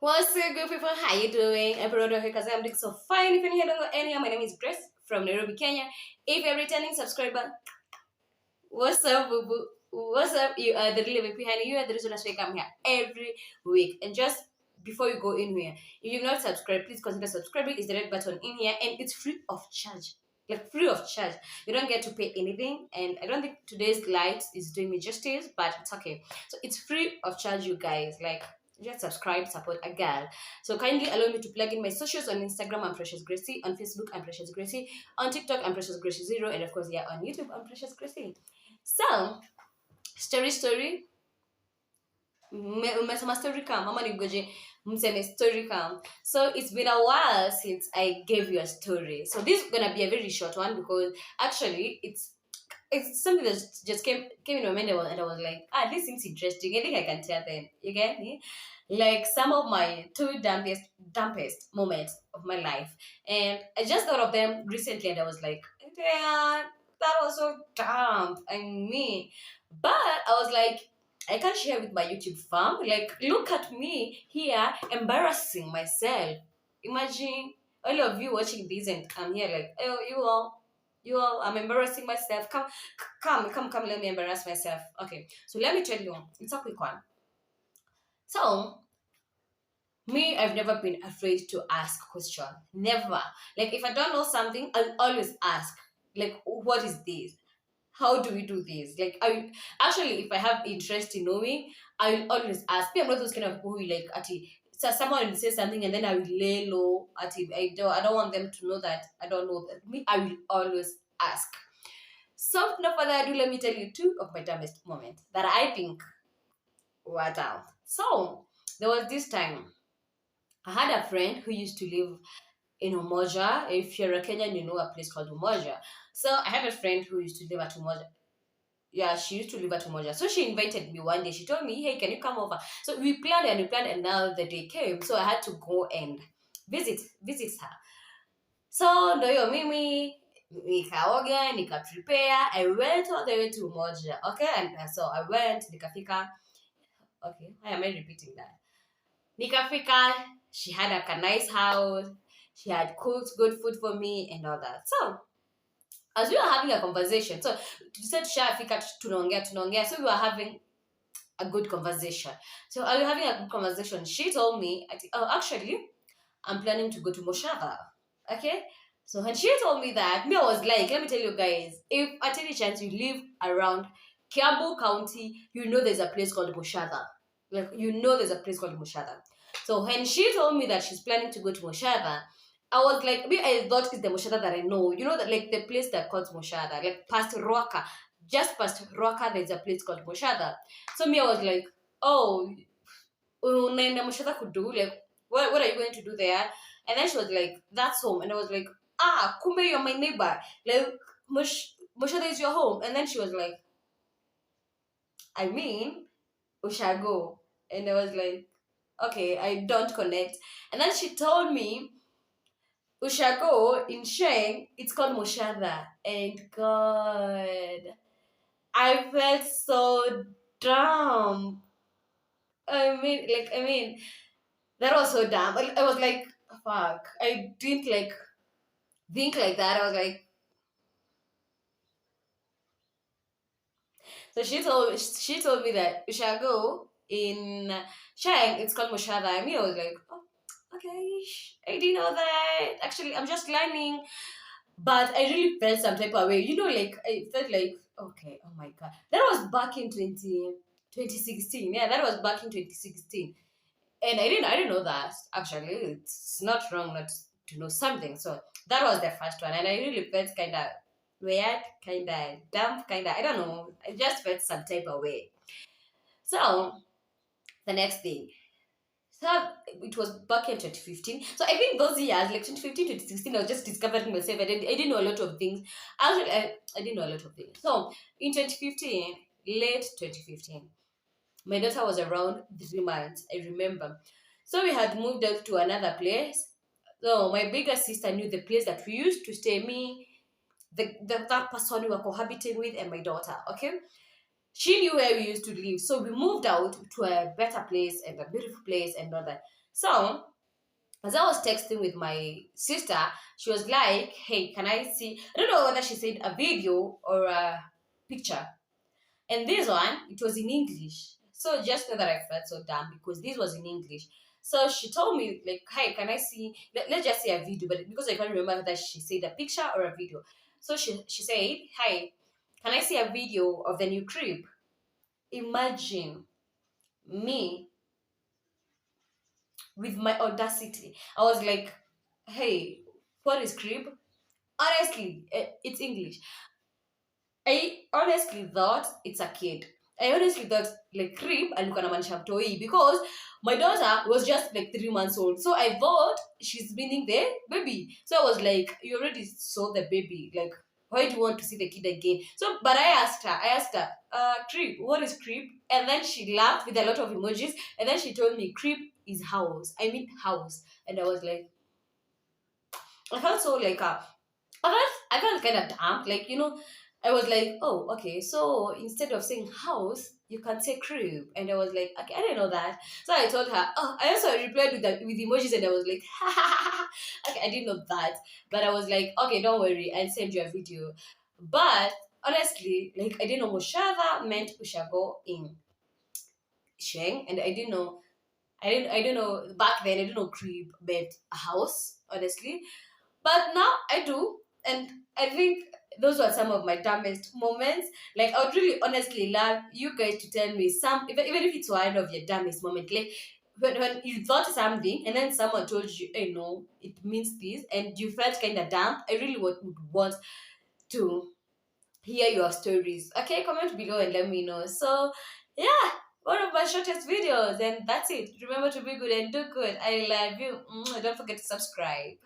What's up, good people? How you doing? Everyone here because I'm doing so fine. If you're don't know anyhow, my name is Grace from Nairobi, Kenya. If you're a returning subscriber, what's up, boo boo? What's up? You are the real VIP honey. You are the reason that's why I come here every week. And just before you go in here, if you've not subscribed, please consider subscribing. It's the red button in here, and it's free of charge. Like free of charge. You don't get to pay anything, and I don't think today's light is doing me justice, but it's okay. So it's free of charge, you guys. Like just subscribe, support a girl. So kindly allow me to plug in my socials on Instagram. I'm Precious Gracie. On Facebook, I'm Precious Gracie. On TikTok, I'm Precious Gracie Zero, and of course, yeah, on YouTube, I'm Precious Gracie. So, story. Umesema story come. Mama nigoje mseme story come. So it's been a while since I gave you a story. So this is gonna be a very short one because actually it's something that just came in my mind and I was like, this seems interesting. I think I can tell them. You get me? Like some of my two dumpest moments of my life. And I just thought of them recently and I was like, yeah, that was so dumb. I mean, but I was like, I can't share with my YouTube fam. Like, look at me here embarrassing myself. Imagine all of you watching this and I'm here like, oh, you all, I'm embarrassing myself. Come, let me embarrass myself. Okay, so let me tell you, it's a quick one. So, me, I've never been afraid to ask question. Never. Like, if I don't know something, I'll always ask. Like, what is this? How do we do this? Like, I actually, if I have interest in knowing, I'll always ask. Me, I'm not those kind of people who like, so someone will say something and then I will lay low. I don't want them to know that I don't know. Me, I will always ask. So, no further ado, let me tell you two of my dumbest moments that I think were dumb. So, there was this time I had a friend who used to live in Umoja. If you're a Kenyan, you know a place called Umoja. So I had a friend who used to live at Umoja. Yeah, she used to live at Umoja. So she invited me one day. She told me, hey, can you come over? So we planned and now the day came. So I had to go and visit her. So ndo hiyo mimi nikaoga, prepare. I went all the way to Umoja. Okay, and so I went, nikafika. Okay, why am I repeating that? Nikafika, she had a nice house. She had cooked good food for me and all that. So, as we were having a conversation, so you said Shafika tunaongea. So we were having a good conversation. So I was having a good conversation. She told me, actually, I'm planning to go to Moshava. Okay? So when she told me that, me, I was like, let me tell you guys, if at any chance you live around Kiambu County, you know there's a place called Moshava. Like, you know there's a place called Moshava. So when she told me that she's planning to go to Moshava, I was like, I thought it's the Moshada that I know. You know that like the place that calls Moshada, like past Roaka. Just past Roaka, there's a place called Moshada. So me, I was like, oh, unaenda Moshada could do like, what are you going to do there? And then she was like, that's home. And I was like, kumbe, you're my neighbor. Like, Moshada is your home. And then she was like, I mean, Ushago. And I was like, okay, I don't connect. And then she told me, Ushago in Sheng, it's called Moshada. And God, I felt so dumb. That was so dumb. I was like, fuck. I didn't like think like that. I was like, so she told me that Ushago in Sheng, it's called Moshada. And me, I was like, oh, okay, I didn't know that. Actually, I'm just learning. But I really felt some type of way. You know, like, I felt like, okay, oh my God. That was back in 2016. Yeah, that was back in 2016. And I didn't know that, actually. It's not wrong not to know something. So that was the first one. And I really felt kind of weird, kind of dumb, I don't know. I just felt some type of way. So, the next thing. So it was back in 2015. So I think those years, like 2015, 2016, I was just discovering myself. I didn't know a lot of things. Actually, I didn't know a lot of things. So in 2015, late 2015, my daughter was around 3 months, I remember. So we had moved out to another place. So my bigger sister knew the place that we used to stay, me, that person we were cohabiting with, and my daughter, okay? She knew where we used to live. So we moved out to a better place and a beautiful place and all that. So as I was texting with my sister, she was like, "Hey, can I see?" I don't know whether she said a video or a picture. And this one, it was in English. So just know that I felt so dumb because this was in English. So she told me, like, "Hey, can I see?" Let's just say a video, but because I can't remember that she said a picture or a video. So she said, "Hey, can I see a video of the new crib?" Imagine me with my audacity. I was like, "Hey, what is crib?" Honestly, it's English. I honestly thought it's a kid. I honestly thought like crib alikuwa anamaanisha mtoi because my daughter was just like 3 months old. So I thought she's meaning the baby. So I was like, you already saw the baby. Like, why do you want to see the kid again? So, but I asked her, crib, what is crib? And then she laughed with a lot of emojis. And then she told me crib is house. I mean house. And I was like, I felt so like I felt kind of dumb. Like, I was like, oh, okay. So instead of saying house, you can say crib. And I was like, okay, I didn't know that. So I told her, oh, I also replied with emojis, and I was like, okay, I didn't know that. But I was like, okay, don't worry, I'll send you a video. But honestly, like, I didn't know Mushava meant Ushago in Sheng, and I didn't know back then. I didn't know crib meant a house, honestly. But now I do. And I think those were some of my dumbest moments. Like, I would really honestly love you guys to tell me even if it's one of your dumbest moments. Like, when you thought something and then someone told you, hey, no, it means this, and you felt kind of dumb. I really would want to hear your stories. Okay, comment below and let me know. So, yeah, one of my shortest videos. And that's it. Remember to be good and do good. I love you. Don't forget to subscribe.